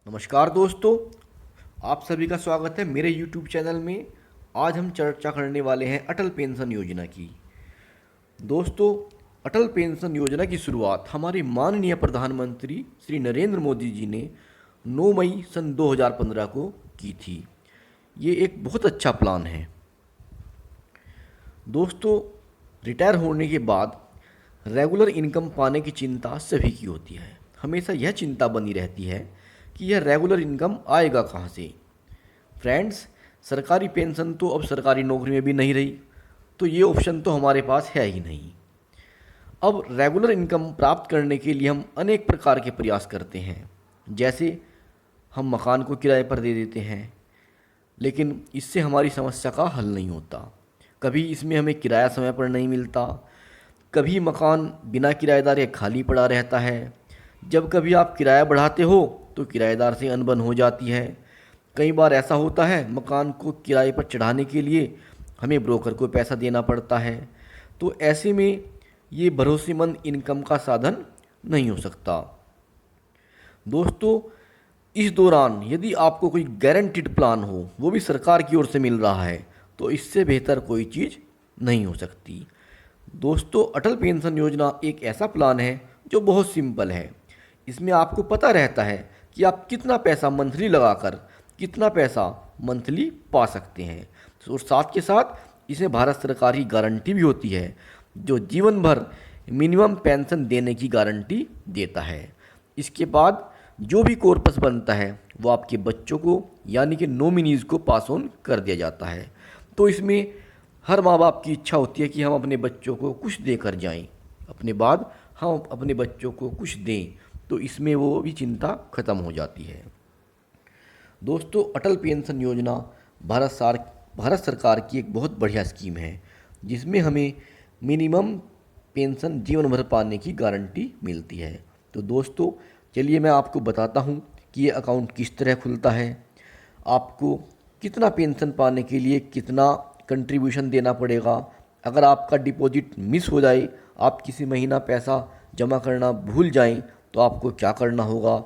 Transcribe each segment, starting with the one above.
नमस्कार दोस्तों, आप सभी का स्वागत है मेरे YouTube चैनल में। आज हम चर्चा करने वाले हैं अटल पेंशन योजना की। दोस्तों, अटल पेंशन योजना की शुरुआत हमारे माननीय प्रधानमंत्री श्री नरेंद्र मोदी जी ने 9 मई सन 2015 को की थी। ये एक बहुत अच्छा प्लान है। दोस्तों, रिटायर होने के बाद रेगुलर इनकम पाने की चिंता सभी की होती है। हमेशा यह चिंता बनी रहती है कि यह रेगुलर इनकम आएगा कहाँ से। फ्रेंड्स, सरकारी पेंशन तो अब सरकारी नौकरी में भी नहीं रही, तो ये ऑप्शन तो हमारे पास है ही नहीं। अब रेगुलर इनकम प्राप्त करने के लिए हम अनेक प्रकार के प्रयास करते हैं। जैसे हम मकान को किराए पर दे देते हैं, लेकिन इससे हमारी समस्या का हल नहीं होता। कभी इसमें हमें किराया समय पर नहीं मिलता, कभी मकान बिना किराएदार के खाली पड़ा रहता है। जब कभी आप किराया बढ़ाते हो तो किराएदार से अनबन हो जाती है। कई बार ऐसा होता है, मकान को किराए पर चढ़ाने के लिए हमें ब्रोकर को पैसा देना पड़ता है। तो ऐसे में ये भरोसेमंद इनकम का साधन नहीं हो सकता। दोस्तों, इस दौरान यदि आपको कोई गारंटीड प्लान हो, वो भी सरकार की ओर से मिल रहा है, तो इससे बेहतर कोई चीज़ नहीं हो सकती। दोस्तों, अटल पेंशन योजना एक ऐसा प्लान है जो बहुत सिंपल है। इसमें आपको पता रहता है कि आप कितना पैसा मंथली लगाकर कितना पैसा मंथली पा सकते हैं। और साथ के साथ इसमें भारत सरकार की गारंटी भी होती है, जो जीवन भर मिनिमम पेंशन देने की गारंटी देता है। इसके बाद जो भी कॉर्पस बनता है वो आपके बच्चों को यानी कि नॉमिनीज़ को पास ऑन कर दिया जाता है। तो इसमें हर माँ बाप की इच्छा होती है कि हम अपने बच्चों को कुछ देकर जाएं, अपने बाद हम अपने बच्चों को कुछ दें, तो इसमें वो भी चिंता खत्म हो जाती है। दोस्तों, अटल पेंशन योजना भारत सरकार की एक बहुत बढ़िया स्कीम है, जिसमें हमें मिनिमम पेंशन जीवन भर पाने की गारंटी मिलती है। तो दोस्तों, चलिए मैं आपको बताता हूँ कि ये अकाउंट किस तरह खुलता है, आपको कितना पेंशन पाने के लिए कितना कंट्रीब्यूशन देना पड़ेगा, अगर आपका डिपॉजिट मिस हो जाए, आप किसी महीना पैसा जमा करना भूल जाएं, तो आपको क्या करना होगा,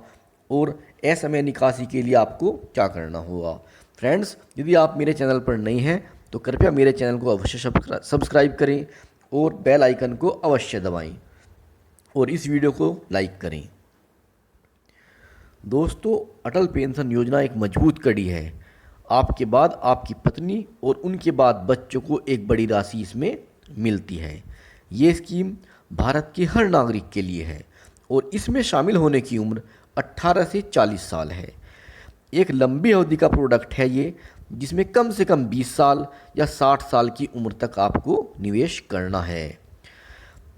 और असमय निकासी के लिए आपको क्या करना होगा। फ्रेंड्स, यदि आप मेरे चैनल पर नए हैं तो कृपया मेरे चैनल को अवश्य सब्सक्राइब करें और बेल आइकन को अवश्य दबाएं और इस वीडियो को लाइक करें। दोस्तों, अटल पेंशन योजना एक मजबूत कड़ी है। आपके बाद आपकी पत्नी और उनके बाद बच्चों को एक बड़ी राशि इसमें मिलती है। ये स्कीम भारत के हर नागरिक के लिए है और इसमें शामिल होने की उम्र 18 से 40 साल है। एक लंबी अवधि का प्रोडक्ट है ये, जिसमें कम से कम 20 साल या 60 साल की उम्र तक आपको निवेश करना है।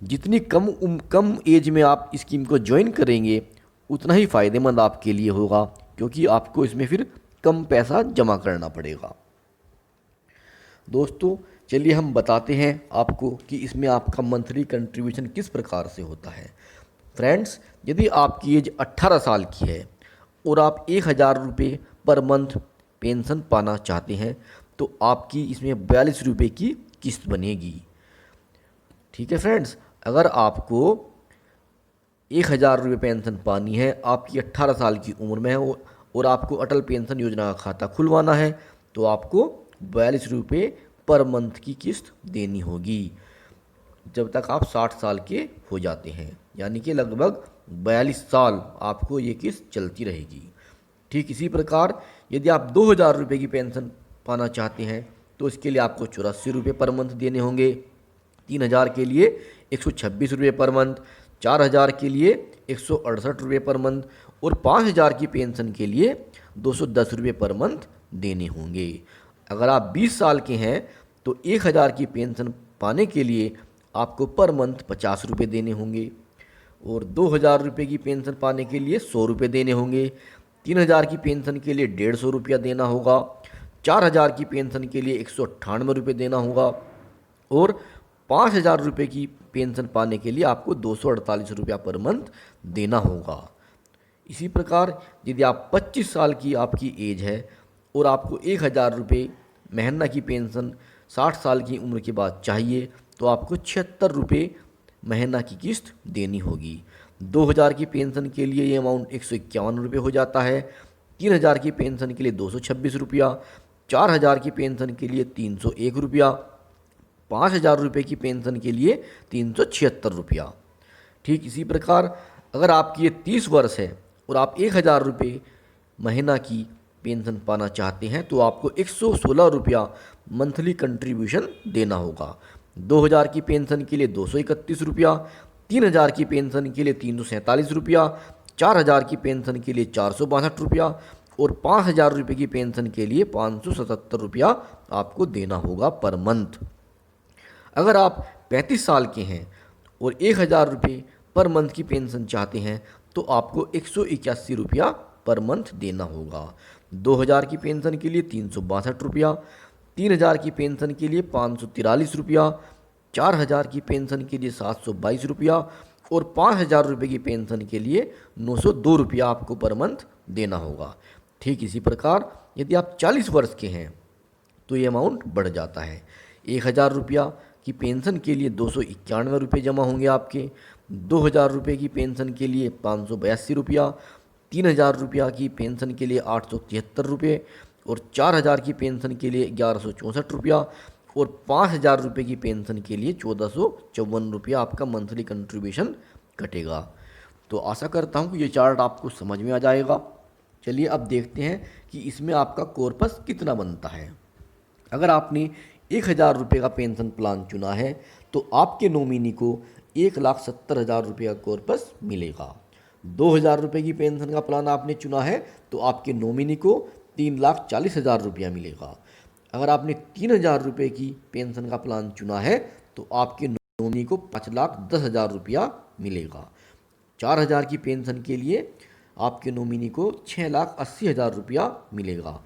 जितनी कम एज में आप स्कीम को ज्वाइन करेंगे, उतना ही फ़ायदेमंद आपके लिए होगा, क्योंकि आपको इसमें फिर कम पैसा जमा करना पड़ेगा। दोस्तों, चलिए हम बताते हैं आपको कि इसमें आपका मंथली कंट्रीब्यूशन किस प्रकार से होता है। फ्रेंड्स, यदि आपकी एज 18 साल की है और आप 1,000 रुपये पर मंथ पेंशन पाना चाहते हैं, तो आपकी इसमें 42 रुपये की किस्त बनेगी। ठीक है फ्रेंड्स, अगर आपको 1,000 रुपये पेंशन पानी है, आपकी 18 साल की उम्र में है और आपको अटल पेंशन योजना का खाता खुलवाना है, तो आपको 42 रुपये पर मंथ की किस्त देनी होगी जब तक आप 60 साल के हो जाते हैं, यानी कि लगभग 42 साल आपको ये किस्त चलती रहेगी। ठीक इसी प्रकार यदि आप 2,000 रुपये की पेंशन पाना चाहते हैं, तो इसके लिए आपको 84 रुपये पर मंथ देने होंगे। 3,000 के लिए 126 रुपये पर मंथ, 4,000 के लिए 168 रुपये पर मंथ और 5,000 की पेंशन के लिए 210 रुपये पर मंथ देने होंगे। अगर आप 20 साल के हैं तो 1,000 की पेंशन पाने के लिए आपको पर मंथ 50 रुपये देने होंगे और 2,000 रुपये की पेंशन पाने के लिए 100 रुपये देने होंगे। 3,000 की पेंशन के लिए 150 रुपया देना होगा। 4,000 की पेंशन के लिए 198 रुपये देना होगा और 5,000 रुपये की पेंशन पाने के लिए आपको 248 रुपया पर मंथ देना होगा। इसी प्रकार यदि आप 25 साल की आपकी एज है और आपको 1,000 रुपये महीना की पेंशन 60 साल की उम्र के बाद चाहिए तो आपको 76 रुपये महीना की किस्त देनी होगी। 2000 की पेंशन के लिए ये अमाउंट 151 रुपये हो जाता है। 3000 की पेंशन के लिए 226 रुपया, 4000 की पेंशन के लिए 301 रुपया, 5000 रुपये की पेंशन के लिए 376 रुपया। ठीक इसी प्रकार अगर आपकी ये 30 वर्ष है और आप 1000 रुपये महीना की पेंशन पाना चाहते हैं तो आपको 116 रुपया मंथली कंट्रीब्यूशन देना होगा। 2000 की पेंशन के लिए 231 रुपया, 3000 की पेंशन के लिए 347 रुपया, 4000 की पेंशन के लिए 462 रुपया और 5000 रुपये की पेंशन के लिए 577 रुपया आपको देना होगा पर मंथ। अगर आप 35 साल के हैं और 1000 रुपये पर मंथ की पेंशन चाहते हैं तो आपको 181 रुपया पर मंथ देना होगा। 2000 की पेंशन के लिए 362 रुपया, 3000 की पेंशन के लिए 543 रुपया, 4000 की पेंशन के लिए 722 रुपया और 5000 रुपये की पेंशन के लिए 902 रुपया आपको पर मंथ देना होगा। ठीक इसी प्रकार यदि आप 40 वर्ष के हैं तो ये अमाउंट बढ़ जाता है। 1000 रुपया की पेंशन के लिए 291 रुपये जमा होंगे आपके, 2000 रुपये की पेंशन के लिए 582 रुपया, 3000 रुपया की पेंशन के लिए 873 रुपये और 4000 की पेंशन के लिए 1164 रुपया और 5000 रुपये की पेंशन के लिए 1454 रुपया आपका मंथली कंट्रीब्यूशन कटेगा। तो आशा करता हूँ कि ये चार्ट आपको समझ में आ जाएगा। चलिए अब देखते हैं कि इसमें आपका कॉर्पस कितना बनता है। अगर आपने 1000 रुपये का पेंशन प्लान चुना है तो आपके नॉमिनी को 1,70,000 रुपये का कॉर्पस मिलेगा। 2000 रुपये की पेंशन का प्लान आपने चुना है तो आपके नॉमिनी को 3,40,000 रुपया मिलेगा। अगर आपने 3000 रुपये की पेंशन का प्लान चुना है तो आपके नॉमिनी को 5,10,000 रुपया मिलेगा। 4000 की पेंशन के लिए आपके नॉमिनी को 6,80,000 रुपया मिलेगा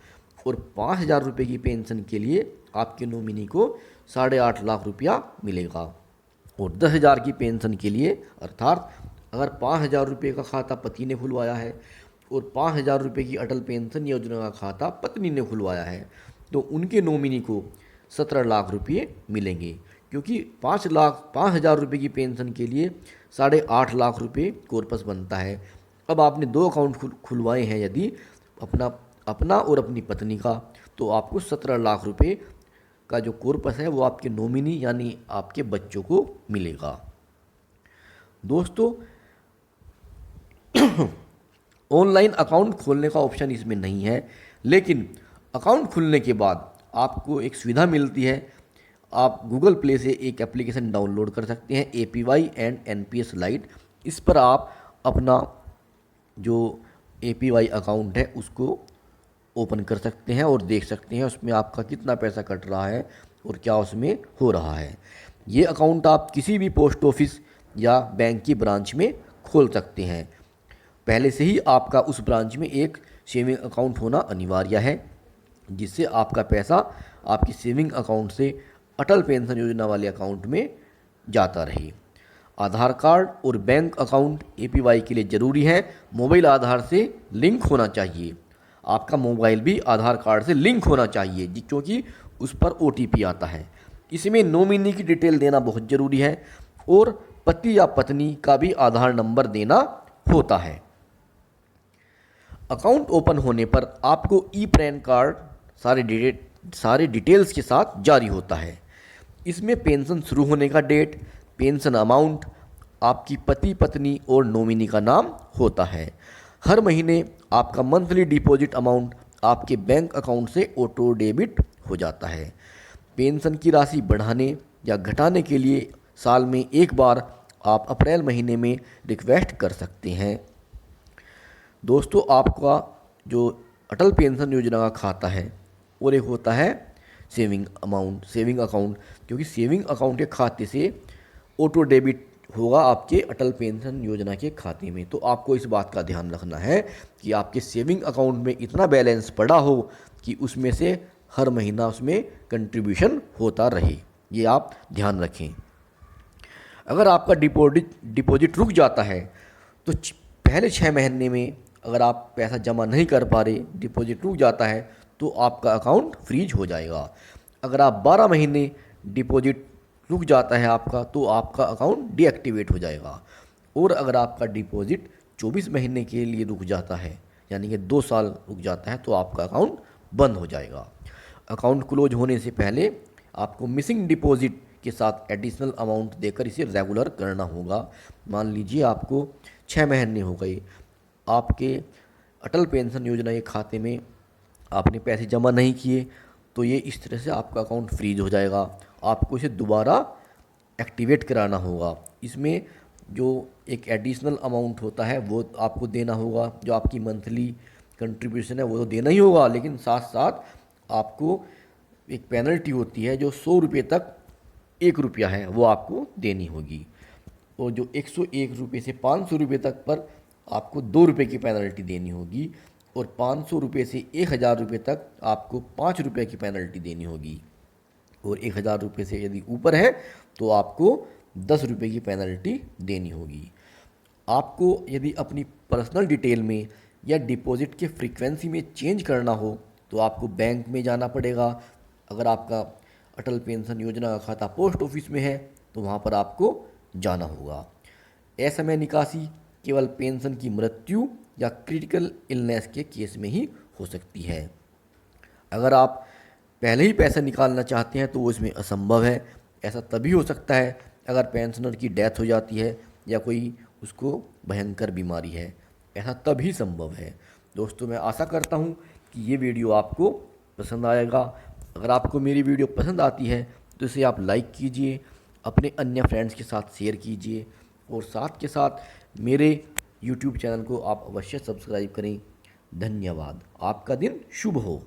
और 5000 रुपये की पेंशन के लिए आपके नॉमिनी को 8.5 लाख रुपया मिलेगा। और 10,000 की पेंशन के लिए अर्थात अगर 5,000 रुपये का खाता पति ने खुलवाया है और 5,000 रुपये की अटल पेंशन योजना का खाता पत्नी ने खुलवाया है तो उनके नॉमिनी को 17 लाख रुपये मिलेंगे, क्योंकि 5,00,000 रुपये की पेंशन के लिए 8.5 लाख रुपये कॉर्पस बनता है। अब आपने 2 अकाउंट खुलवाए हैं यदि अपना और अपनी पत्नी का, तो आपको 17 लाख रुपये का जो कॉर्पस है वो आपके नॉमिनी यानी आपके बच्चों को मिलेगा। दोस्तों ऑनलाइन अकाउंट खोलने का ऑप्शन इसमें नहीं है, लेकिन अकाउंट खुलने के बाद आपको एक सुविधा मिलती है। आप गूगल प्ले से एक एप्लीकेशन डाउनलोड कर सकते हैं APY एंड NPS लाइट। इस पर आप अपना जो APY अकाउंट है उसको ओपन कर सकते हैं और देख सकते हैं उसमें आपका कितना पैसा कट रहा है और क्या उसमें हो रहा है। ये अकाउंट आप किसी भी पोस्ट ऑफिस या बैंक की ब्रांच में खोल सकते हैं। पहले से ही आपका उस ब्रांच में एक सेविंग अकाउंट होना अनिवार्य है, जिससे आपका पैसा आपकी सेविंग अकाउंट से अटल पेंशन योजना वाले अकाउंट में जाता रहे। आधार कार्ड और बैंक अकाउंट APY के लिए ज़रूरी है। मोबाइल आधार से लिंक होना चाहिए। आपका मोबाइल भी आधार कार्ड से लिंक होना चाहिए क्योंकि उस पर OTP आता है। इसमें नॉमिनी की डिटेल देना बहुत ज़रूरी है और पति या पत्नी का भी आधार नंबर देना होता है। अकाउंट ओपन होने पर आपको पैन कार्ड सारे डिटेल्स के साथ जारी होता है। इसमें पेंशन शुरू होने का डेट, पेंशन अमाउंट, आपकी पति पत्नी और नॉमिनी का नाम होता है। हर महीने आपका मंथली डिपॉजिट अमाउंट आपके बैंक अकाउंट से ऑटो डेबिट हो जाता है। पेंशन की राशि बढ़ाने या घटाने के लिए साल में एक बार आप अप्रैल महीने में रिक्वेस्ट कर सकते हैं। दोस्तों आपका जो अटल पेंशन योजना का खाता है और एक होता है सेविंग अकाउंट, क्योंकि सेविंग अकाउंट के खाते से ऑटो डेबिट होगा आपके अटल पेंशन योजना के खाते में। तो आपको इस बात का ध्यान रखना है कि आपके सेविंग अकाउंट में इतना बैलेंस पड़ा हो कि उसमें से हर महीना उसमें कंट्रीब्यूशन होता रहे। ये आप ध्यान रखें। अगर आपका डिपॉजिट रुक जाता है तो पहले 6 महीने में अगर आप पैसा जमा नहीं कर पा रहे, डिपॉजिट रुक जाता है, तो तो आपका अकाउंट फ्रीज हो जाएगा। अगर आप 12 महीने डिपॉजिट रुक जाता है आपका, तो आपका अकाउंट डीएक्टिवेट हो जाएगा। और अगर आपका डिपॉजिट 24 महीने के लिए रुक जाता है, यानी कि 2 साल रुक जाता है, तो आपका अकाउंट बंद हो जाएगा। अकाउंट क्लोज होने से पहले आपको मिसिंग डिपॉजिट के साथ एडिशनल अमाउंट देकर इसे रेगुलर करना होगा। मान लीजिए आपको 6 महीने हो गए, आपके अटल पेंशन योजना के खाते में आपने पैसे जमा नहीं किए, तो ये इस तरह से आपका अकाउंट फ्रीज हो जाएगा। आपको इसे दोबारा एक्टिवेट कराना होगा। इसमें जो एक एडिशनल अमाउंट होता है वो आपको देना होगा, जो आपकी मंथली कंट्रीब्यूशन है वो तो देना ही होगा, लेकिन साथ साथ आपको एक पेनल्टी होती है जो 100 रुपये तक 1 रुपया है, वो आपको देनी होगी। और जो 101 रुपये से 500 रुपये तक पर आपको 2 रुपये की पेनल्टी देनी होगी। और 500 रुपये से 1000 रुपये तक आपको 5 रुपये की पेनल्टी देनी होगी। और 1000 रुपये से यदि ऊपर है तो आपको 10 रुपये की पेनल्टी देनी होगी। आपको यदि अपनी पर्सनल डिटेल में या डिपॉजिट के फ्रीक्वेंसी में चेंज करना हो तो आपको बैंक में जाना पड़ेगा। अगर आपका अटल पेंशन योजना का खाता पोस्ट ऑफिस में है तो वहाँ पर आपको जाना होगा। असमय निकासी केवल पेंशन की मृत्यु या क्रिटिकल इलनेस के केस में ही हो सकती है। अगर आप पहले ही पैसा निकालना चाहते हैं तो वो इसमें असंभव है। ऐसा तभी हो सकता है अगर पेंशनर की डेथ हो जाती है या कोई उसको भयंकर बीमारी है, ऐसा तभी संभव है। दोस्तों, मैं आशा करता हूँ कि ये वीडियो आपको पसंद आएगा। अगर आपको मेरी वीडियो पसंद आती है तो इसे आप लाइक कीजिए, अपने अन्य फ्रेंड्स के साथ शेयर कीजिए और साथ के साथ मेरे YouTube चैनल को आप अवश्य सब्सक्राइब करें। धन्यवाद। आपका दिन शुभ हो।